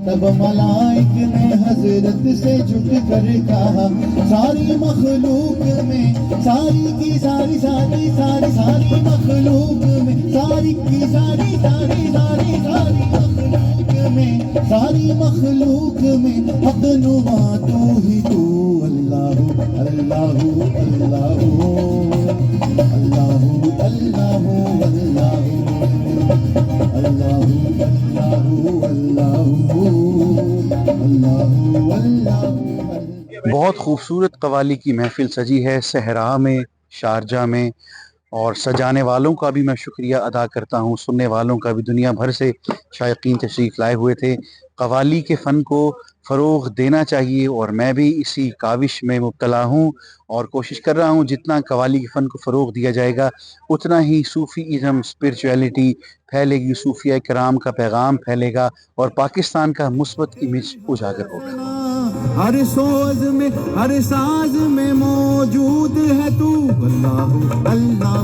تب ملائک نے حضرت سے جھک کر کہا ساری مخلوق میں ساری کی ساری ساری ساری ساری مخلوق میں ساری کی ساری ساری ساری ساری مخلوق میں ساری مخلوق میں حق نما تو ہی تو اللہ اللہ اللہ اللہ اللہ اللہ بہت خوبصورت قوالی کی محفل سجی ہے صحرا میں، شارجہ میں، اور سجانے والوں کا بھی میں شکریہ ادا کرتا ہوں، سننے والوں کا بھی۔ دنیا بھر سے شائقین تشریف لائے ہوئے تھے۔ قوالی کے فن کو فروغ دینا چاہیے اور میں بھی اسی کاوش میں مبتلا ہوں اور کوشش کر رہا ہوں جتنا قوالی کے فن کو فروغ دیا جائے گا اتنا ہی صوفی ازم، اسپرچویلٹی پھیلے گی، صوفیہ کرام کا پیغام پھیلے گا اور پاکستان کا مثبت امیج اجاگر ہوگا۔ ہر سوز میں ہر ساز میں موجود ہے تو اللہ اللہ